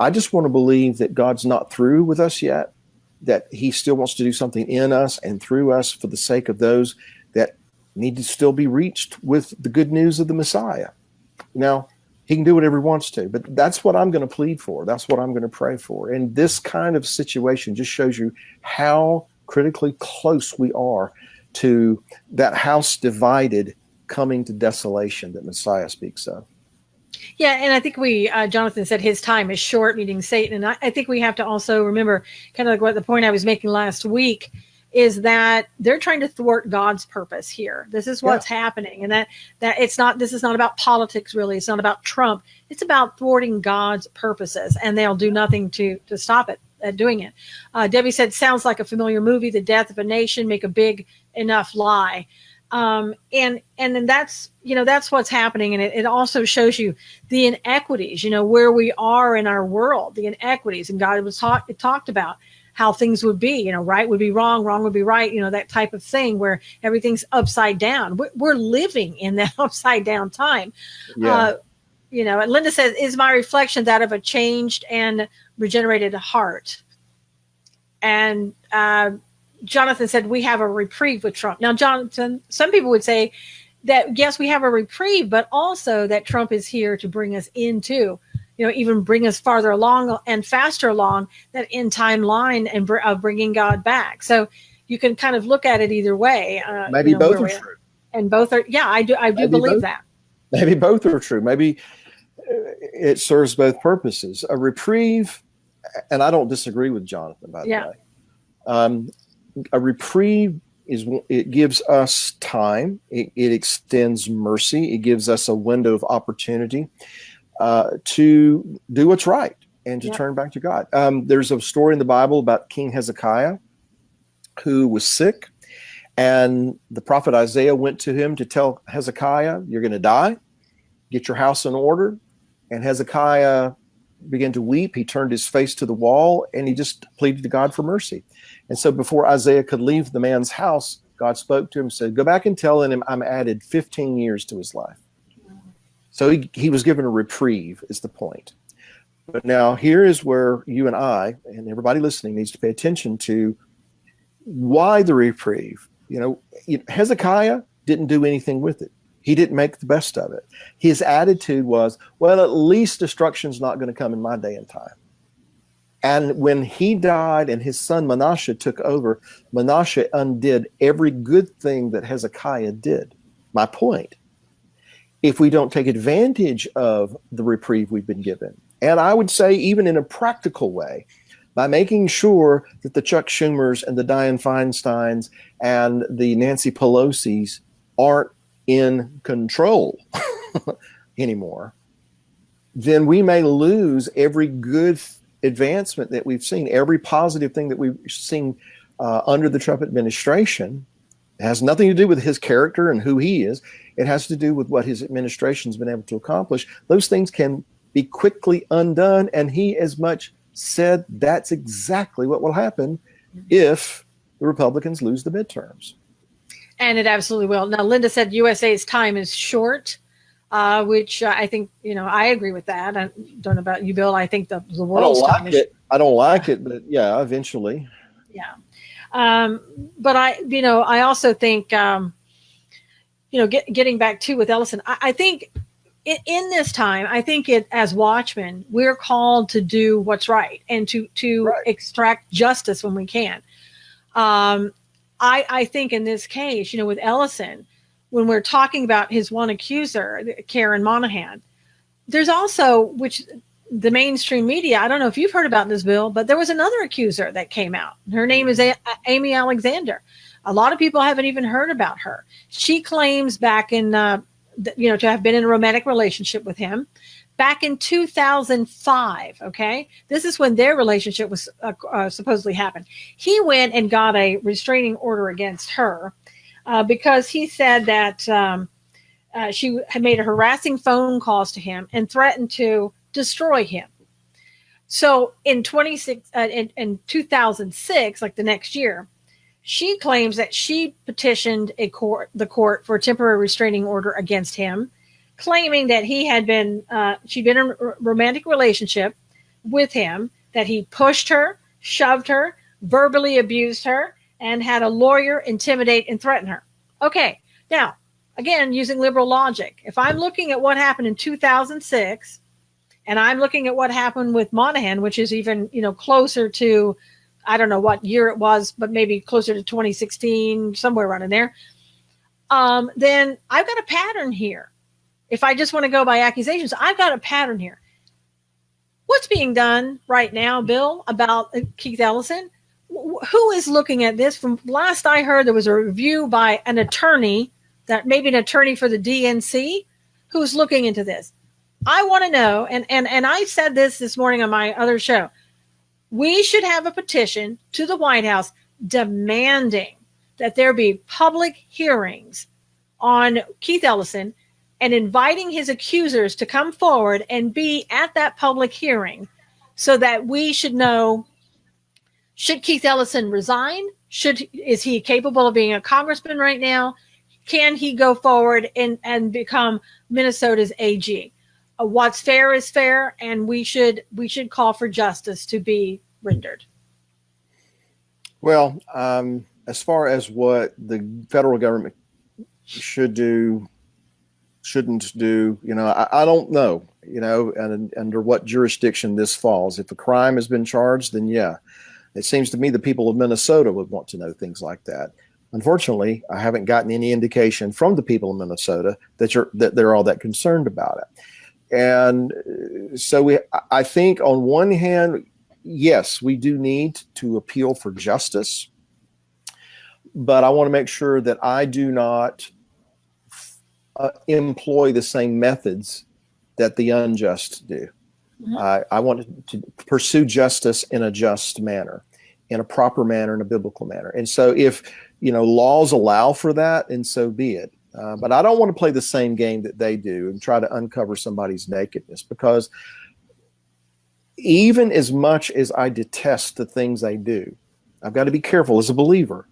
just want to believe that God's not through with us yet, that He still wants to do something in us and through us for the sake of those that need to still be reached with the good news of the Messiah. Now, He can do whatever he wants to, but that's what I'm going to plead for. That's what I'm going to pray for. And this kind of situation just shows you how critically close we are to that house divided coming to desolation that Messiah speaks of. Yeah, and I think Jonathan said his time is short, meaning Satan. And I think we have to also remember, kind of like what the point I was making last week, is that they're trying to thwart God's purpose here. This is what's happening. And that this is not about politics, really. It's not about Trump. It's about thwarting God's purposes, and they'll do nothing to stop it, doing it. Debbie said, sounds like a familiar movie, The Death of a Nation, make a big enough lie. And then that's what's happening. And it also shows you the inequities, where we are in our world, the inequities. And God talked about how things would be, right would be wrong, wrong would be right, that type of thing where everything's upside down. We're living in that upside down time. Yeah. And Linda says, is my reflection that of a changed and regenerated heart? And Jonathan said, we have a reprieve with Trump. Now, Jonathan, some people would say that, yes, we have a reprieve, but also that Trump is here to bring us into, even bring us farther along and faster along that end time line and bringing God back. So you can kind of look at it either way. Maybe both are true. And both are, yeah, I do believe that. Maybe both are true. Maybe it serves both purposes. A reprieve, and I don't disagree with Jonathan, by the way. A reprieve it gives us time. It extends mercy. It gives us a window of opportunity to do what's right and to turn back to God. There's a story in the Bible about King Hezekiah, who was sick, and the prophet Isaiah went to him to tell Hezekiah, you're going to die. Get your house in order. And Hezekiah began to weep. He turned his face to the wall, and he just pleaded to God for mercy. And so before Isaiah could leave the man's house, God spoke to him and said, go back and tell him I'm added 15 years to his life. So he was given a reprieve, is the point. But now here is where you and I and everybody listening needs to pay attention to why the reprieve. Hezekiah didn't do anything with it. He didn't make the best of it. His attitude was, well, at least destruction's not going to come in my day and time. And when he died and his son Manasseh took over, Manasseh undid every good thing that Hezekiah did. My point, if we don't take advantage of the reprieve we've been given, and I would say even in a practical way, by making sure that the Chuck Schumers and the Dianne Feinsteins and the Nancy Pelosi's aren't in control anymore, then we may lose every good advancement that we've seen, every positive thing that we've seen under the Trump administration. It has nothing to do with his character and who he is. It has to do with what his administration's been able to accomplish. Those things can be quickly undone, and he as much said that's exactly what will happen if the Republicans lose the midterms. And it absolutely will. Now, Linda said USA's time is short, which I think, I agree with that. I don't know about you, Bill. I think the world's time is short. I don't like it, but yeah, eventually. Yeah. But I also think, getting back to with Ellison, I think in this time, I think as watchmen, we're called to do what's right and to extract justice when we can. I think in this case, with Ellison, when we're talking about his one accuser, Karen Monahan, there's also, which the mainstream media, I don't know if you've heard about this, Bill, but there was another accuser that came out. Her name is Amy Alexander. A lot of people haven't even heard about her. She claims back in, to have been in a romantic relationship with him back in 2005. Okay. This is when their relationship was supposedly happened. He went and got a restraining order against her because he said that she had made harassing phone calls to him and threatened to destroy him. So in 2006, like the next year, she claims that she petitioned the court for a temporary restraining order against him, claiming that he had been, she'd been in a romantic relationship with him, that he pushed her, shoved her, verbally abused her, and had a lawyer intimidate and threaten her. Okay, now, again, using liberal logic, if I'm looking at what happened in 2006 and I'm looking at what happened with Monahan, which is even, closer to, I don't know what year it was, but maybe closer to 2016, somewhere around in there, then I've got a pattern here. If I just want to go by accusations, I've got a pattern here. What's being done right now, Bill, about Keith Ellison? Who is looking at this? From last I heard, there was a review by an attorney, that maybe an attorney for the DNC, who's looking into this. I want to know, and I said this morning on my other show, we should have a petition to the White House demanding that there be public hearings on Keith Ellison and inviting his accusers to come forward and be at that public hearing so that we should know, should Keith Ellison resign? Is he capable of being a congressman right now? Can he go forward and become Minnesota's AG? What's fair is fair, and we should call for justice to be rendered. Well, as far as what the federal government should do, shouldn't do, I don't know, and under what jurisdiction this falls. If a crime has been charged, then yeah, it seems to me the people of Minnesota would want to know things like that. Unfortunately, I haven't gotten any indication from the people of Minnesota that they're all that concerned about it. And so I think on one hand, yes, we do need to appeal for justice, but I want to make sure that I do not employ the same methods that the unjust do. Mm-hmm. I want to pursue justice in a just manner, in a proper manner, in a biblical manner. And so if, laws allow for that, and so be it. But I don't want to play the same game that they do and try to uncover somebody's nakedness, because even as much as I detest the things they do, I've got to be careful as a believer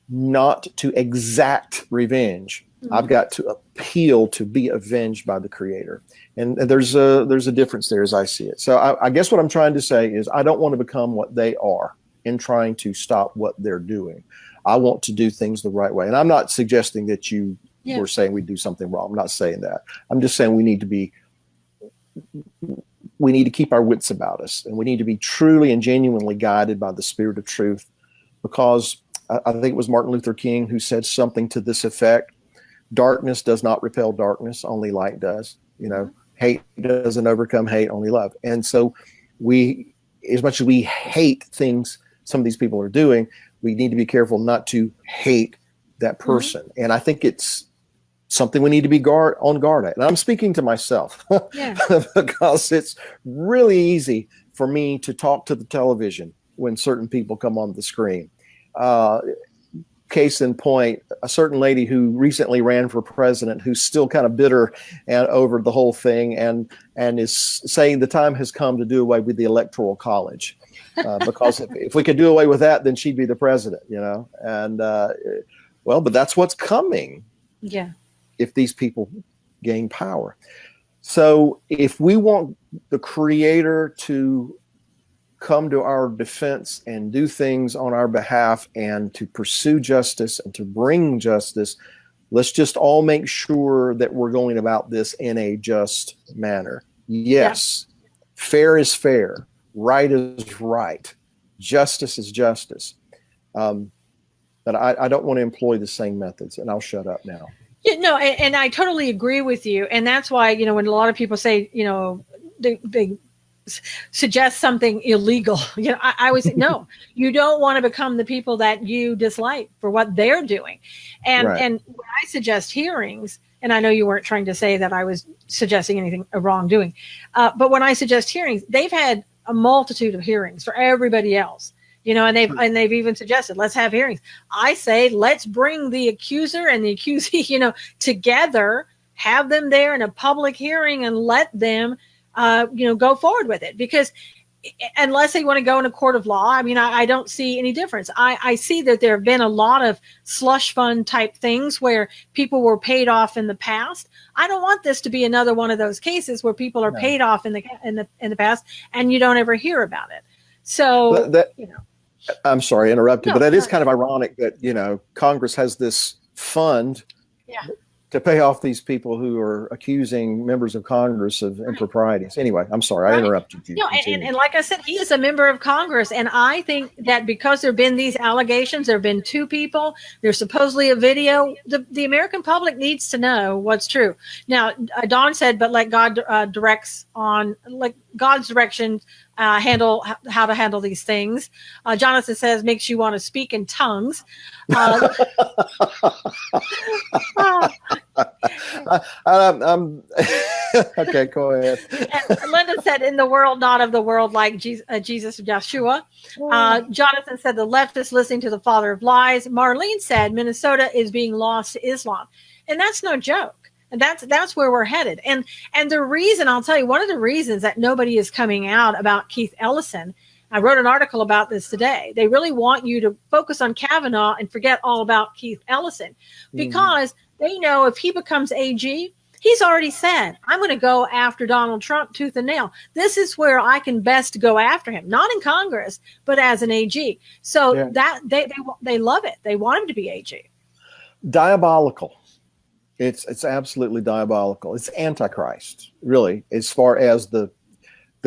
not to exact revenge. Mm-hmm. I've got to appeal to be avenged by the Creator. And there's a difference there as I see it. So I guess what I'm trying to say is I don't want to become what they are in trying to stop what they're doing. I want to do things the right way. And I'm not suggesting that you were saying we do something wrong. I'm not saying that. I'm just saying we need to keep our wits about us, and we need to be truly and genuinely guided by the Spirit of truth, because I think it was Martin Luther King who said something to this effect: darkness does not repel darkness, only light does. Hate doesn't overcome hate, only love. And so we, as much as we hate things some of these people are doing, we need to be careful not to hate that person. Mm-hmm. And I think it's something we need to be on guard at. And I'm speaking to myself because it's really easy for me to talk to the television when certain people come on the screen. Case in point, a certain lady who recently ran for president, who's still kind of bitter over the whole thing, and is saying the time has come to do away with the Electoral College, because if we could do away with that, then she'd be the president, And but that's what's coming. Yeah. If these people gain power. So if we want the Creator to come to our defense and do things on our behalf and to pursue justice and to bring justice, let's just all make sure that we're going about this in a just manner. Yes, fair is fair. Right is right. Justice is justice. But I don't want to employ the same methods, and I'll shut up now. Yeah, no, and I totally agree with you. And that's why, when a lot of people say, they suggest something illegal, I always say, no, you don't want to become the people that you dislike for what they're doing. And when I suggest hearings, and I know you weren't trying to say that I was suggesting anything wrongdoing, but when I suggest hearings, they've had a multitude of hearings for everybody else. And they've even suggested, let's have hearings. I say, let's bring the accuser and the accusee, together, have them there in a public hearing and let them, go forward with it. Because unless they want to go in a court of law, I don't see any difference. I see that there have been a lot of slush fund type things where people were paid off in the past. I don't want this to be another one of those cases where people are paid off in the past and you don't ever hear about it. So, I'm sorry I interrupted, but that is kind of ironic that, Congress has this fund to pay off these people who are accusing members of Congress of improprieties. Anyway, I'm sorry, I interrupted you. No, and like I said, he is a member of Congress. And I think that because there have been these allegations, there have been two people, there's supposedly a video, the American public needs to know what's true. Now, Dawn said, but let God directs on, like God's direction, handle how to handle these things. Jonathan says, makes you want to speak in tongues. I'm okay, go ahead. And Linda said, in the world, not of the world, like Jesus of Joshua. Jonathan said, the leftists listening to the father of lies. Marlene said, Minnesota is being lost to Islam. And that's no joke. And that's where we're headed. And the reason, I'll tell you, one of the reasons that nobody is coming out about Keith Ellison, I wrote an article about this today. They really want you to focus on Kavanaugh and forget all about Keith Ellison, because they know if he becomes AG, he's already said, I'm going to go after Donald Trump tooth and nail. This is where I can best go after him, not in Congress, but as an AG. So that they love it. They want him to be AG. Diabolical. It's absolutely diabolical. It's Antichrist, really, as far as the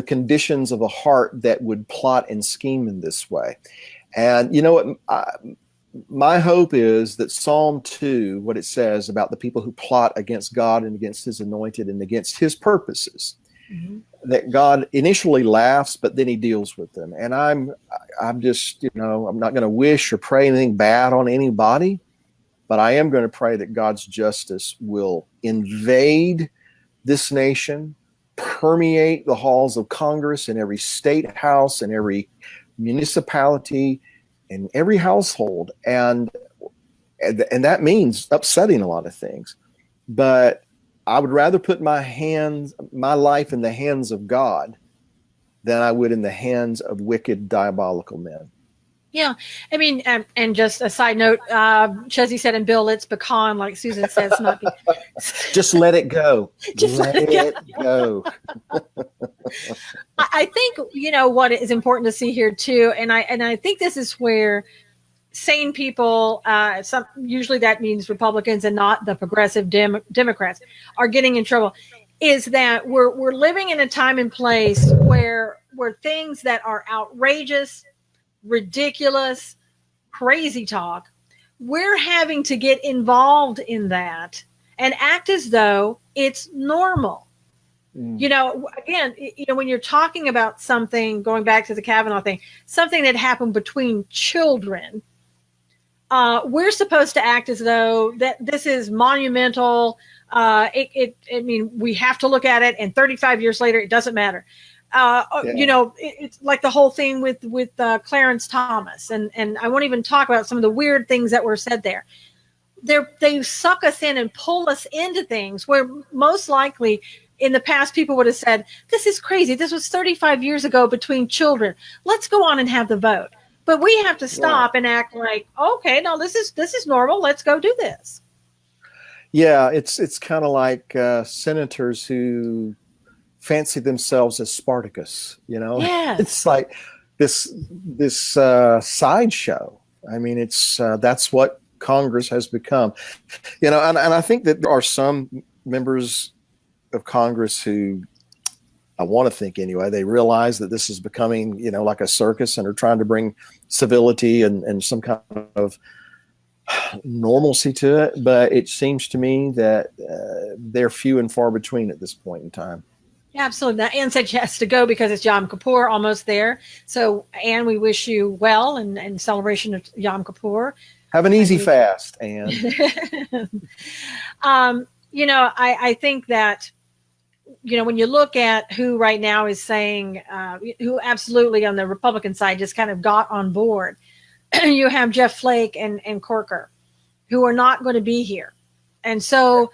conditions of the heart that would plot and scheme in this way. And you know what? My hope is that Psalm 2, what it says about the people who plot against God and against his anointed and against his purposes, that God initially laughs, but then he deals with them. And I'm just, I'm not going to wish or pray anything bad on anybody, but I am going to pray that God's justice will invade this nation, permeate the halls of Congress and every state house and every municipality and every household. And that means upsetting a lot of things. But I would rather put my life in the hands of God than I would in the hands of wicked, diabolical men. Yeah. I mean, and just a side note, Chesney said, and Bill, it's pecan, like Susan says, not be. Just let it go. Just let it go. I think, what is important to see here too. And I think this is where sane people, usually that means Republicans and not the progressive Democrats, are getting in trouble, is that we're living in a time and place where things that are outrageous, ridiculous, crazy talk, we're having to get involved in that and act as though it's normal. Again, when you're talking about something, going back to the Kavanaugh thing, something that happened between children, we're supposed to act as though that this is monumental. We have to look at it, and 35 years later, it doesn't matter. It's like the whole thing with Clarence Thomas, and I won't even talk about some of the weird things that were said there. They suck us in and pull us into things where most likely in the past people would have said, this is crazy. This was 35 years ago between children. Let's go on and have the vote. But we have to stop and act like, okay, no, this is normal. Let's go do this. Yeah, it's kind of like senators who fancy themselves as Spartacus, Yes. It's like this sideshow. I mean, it's that's what Congress has become, and I think that there are some members of Congress who, I want to think anyway, they realize that this is becoming, like a circus, and are trying to bring civility and some kind of normalcy to it. But it seems to me that they're few and far between at this point in time. Yeah, absolutely. Now, Anne said she has to go because it's Yom Kippur, almost there. So, Anne, we wish you well and celebration of Yom Kippur. Have an easy fast, Anne. I think that, when you look at who right now is saying, who absolutely on the Republican side just kind of got on board, you have Jeff Flake and Corker, who are not going to be here. And so,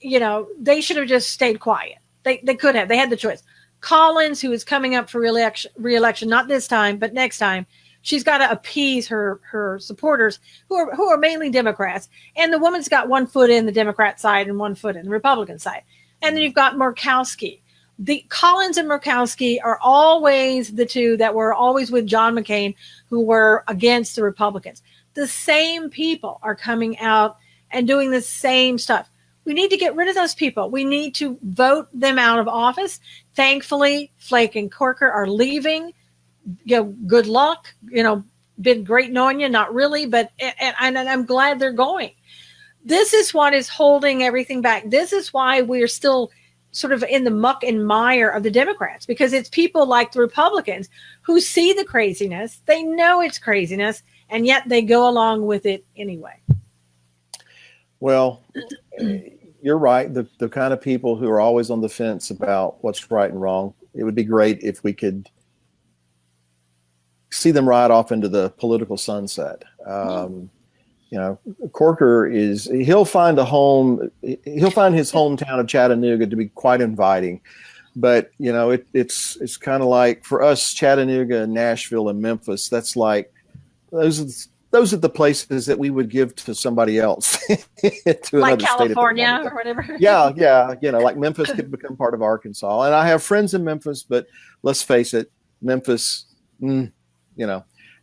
they should have just stayed quiet. They could have. They had the choice. Collins, who is coming up for re-election, not this time, but next time, she's got to appease her supporters, who are mainly Democrats. And the woman's got one foot in the Democrat side and one foot in the Republican side. And then you've got Murkowski. The Collins and Murkowski are always the two that were always with John McCain, who were against the Republicans. The same people are coming out and doing the same stuff. We need to get rid of those people. We need to vote them out of office. Thankfully, Flake and Corker are leaving. Good luck. Been great knowing you. Not really, but and I'm glad they're going. This is what is holding everything back. This is why we're still sort of in the muck and mire of the Democrats, because it's people like the Republicans who see the craziness. They know it's craziness, and yet they go along with it anyway. Well, you're right. The kind of people who are always on the fence about what's right and wrong. It would be great if we could see them ride off into the political sunset. Corker he'll find a home. He'll find his hometown of Chattanooga to be quite inviting. But, it's kind of like for us, Chattanooga and Nashville and Memphis, that's like, those are the places that we would give to somebody else. To like California or whatever. Yeah. Like Memphis could become part of Arkansas. And I have friends in Memphis, but let's face it, Memphis,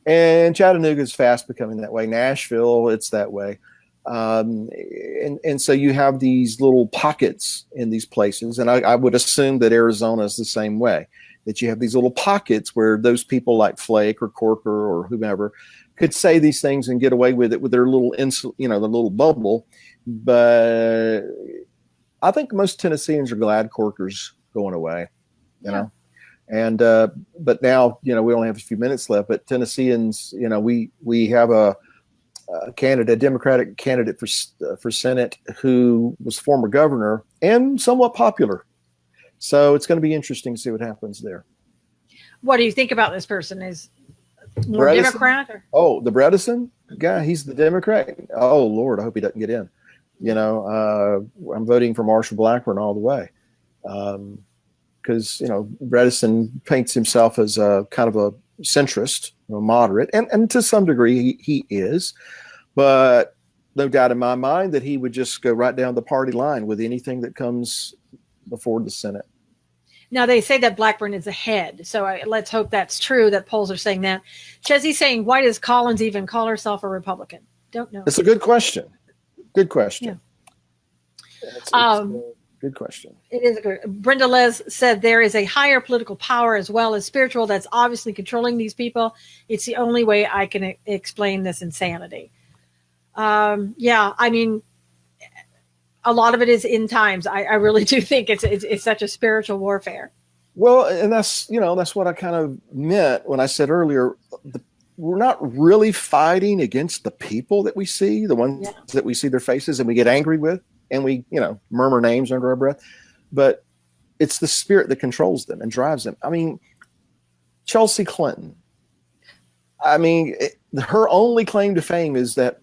and Chattanooga is fast becoming that way. Nashville, it's that way. And so you have these little pockets in these places. And I would assume that Arizona is the same way, that you have these little pockets where those people like Flake or Corker or whomever could say these things and get away with it with their little, the little bubble. But I think most Tennesseans are glad Corker's going away, you know. And but now, we only have a few minutes left. But Tennesseans, we have a Democratic candidate for Senate who was former governor and somewhat popular. So it's going to be interesting to see what happens there. What do you think about this person? Is more Bredesen? Democrat? Or? Oh, the Bredesen guy, he's the Democrat. Oh, Lord, I hope he doesn't get in. I'm voting for Marshall Blackburn all the way. Because, Bredesen paints himself as a kind of a centrist, moderate, and to some degree he is. But no doubt in my mind that he would just go right down the party line with anything that comes before the Senate. Now, they say that Blackburn is ahead, so let's hope that's true, that polls are saying that. Chesley's saying, why does Collins even call herself a Republican? Don't know. It's a good question. Good question. Yeah. It's a good question. It is a good. Brenda Les said there is a higher political power as well as spiritual that's obviously controlling these people. It's the only way I can explain this insanity. A lot of it is in times. I really do think it's such a spiritual warfare. Well, and that's what I kind of meant when I said earlier, we're not really fighting against the people that we see, the ones that we see their faces and we get angry with and we, murmur names under our breath, but it's the spirit that controls them and drives them. I mean, Chelsea Clinton, her only claim to fame is that,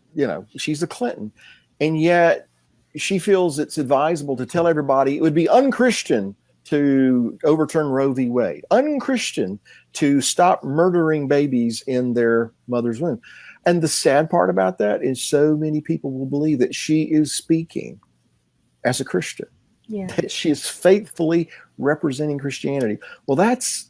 she's a Clinton, and yet she feels it's advisable to tell everybody it would be unchristian to overturn Roe v. Wade, unchristian to stop murdering babies in their mother's womb. And the sad part about that is so many people will believe that she is speaking as a Christian. Yeah. That she is faithfully representing Christianity. Well, that's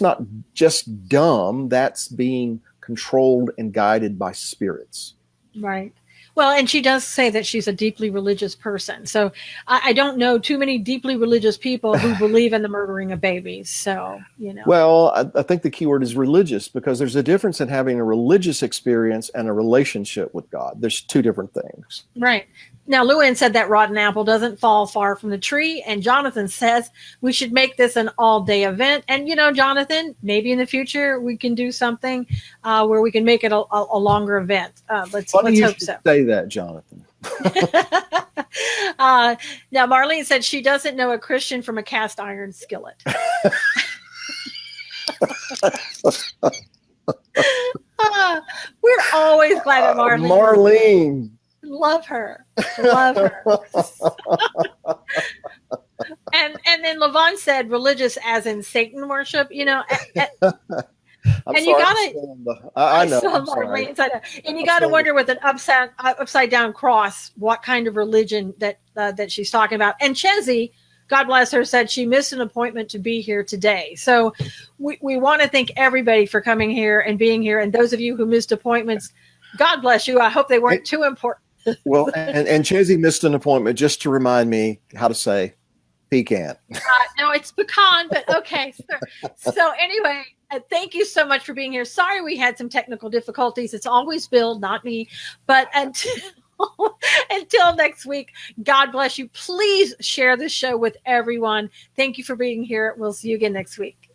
not just dumb. That's being controlled and guided by spirits. Right. Well, and she does say that she's a deeply religious person. So I don't know too many deeply religious people who believe in the murdering of babies. So, Well, I think the key word is religious, because there's a difference in having a religious experience and a relationship with God. There's two different things. Right. Now, Luann said that rotten apple doesn't fall far from the tree. And Jonathan says we should make this an all-day event. And, Jonathan, maybe in the future we can do something where we can make it a longer event. Let's hope so. Say that, Jonathan. Now, Marlene said she doesn't know a Christian from a cast iron skillet. We're always glad at Marlene. Marlene. Love her. And then Levon said religious as in Satan worship, and you gotta, I know. And you gotta wonder with an upside down cross, what kind of religion that she's talking about. And Chezzy, God bless her, said she missed an appointment to be here today. So we want to thank everybody for coming here and being here. And those of you who missed appointments, God bless you. I hope they weren't too important. Well, and Chizzy missed an appointment just to remind me how to say pecan. No, it's pecan, but okay. So anyway, thank you so much for being here. Sorry we had some technical difficulties. It's always Bill, not me. But until next week, God bless you. Please share this show with everyone. Thank you for being here. We'll see you again next week.